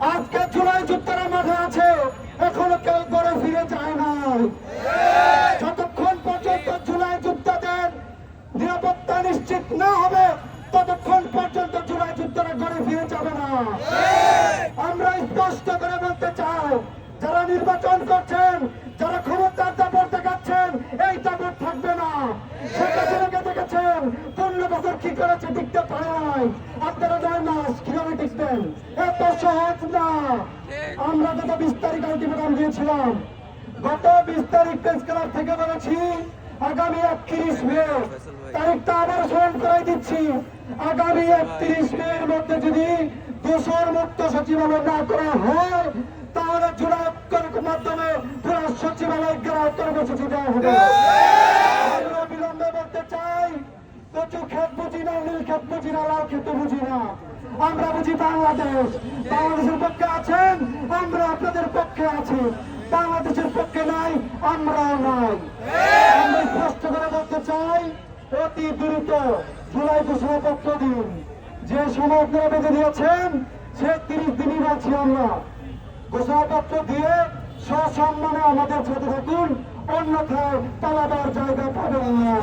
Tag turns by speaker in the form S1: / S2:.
S1: আজকে জুলাই যুদ্ধের মাঠে আছে, এখনো কেউ করে ফিরে যায় না। যতক্ষণ পর্যন্ত জুলাই যুদ্ধদের নিরাপত্তা নিশ্চিত না হবে, ততক্ষণ পর্যন্ত জুলাই যুদ্ধরা ঘরে ফিরে যাবে না। আমরা স্পষ্ট করে বলতে চাই, যারা নির্বাচন করছেন, যারা ক্ষমতার দাপট দেখাচ্ছেন, এই দাপট থাকবে না। সেটা জনকে দেখেছেন 15 বছর কি করেছে টিকতে পারে নাই, আপনারা 9 মাস কিভাবে টিকবেন? এত সহজ না। আমরা গত 20 তারিখ আলটিমেটাম দিয়েছিলাম, গত 20 তারিখ প্রেস ক্লাব থেকে বলেছি আগামী 31 মে, তারিখটা আবার স্মরণ করাই দিচ্ছি, আগামী 31 মের মধ্যে যদি দোষর মুক্ত সচিবালয় না করা হয়, তাহলে জুলাই ঐক্যের মাধ্যমে পুরো সচিবালয় ঘেরাও কর্মসূচি দেওয়া হবে। আমরা বিলম্বে বলতে চাই, কচু ক্ষেত বুঝি না, নীল ক্ষেত বুঝি না, লাল ক্ষেত বুঝি না, আমরা বুঝি বাংলাদেশ। বাংলাদেশের পক্ষে আছেন, আমরা আপনাদের পক্ষে আছি। বাংলাদেশের পক্ষে নাই, আমরাও নাই। আমরা স্পষ্ট করে বলতে চাই, অতি দ্রুত জুলাই ঘোষণাপত্র দিন। যে সময় আপনারা বেঁধে দিয়েছেন, সে 30 দিনই বলছি আমরা। ঘোষণাপত্র দিয়ে সসম্মানে আমাদের সাথে থাকুন, অন্যথায় পালাবার জায়গা পাবেন না।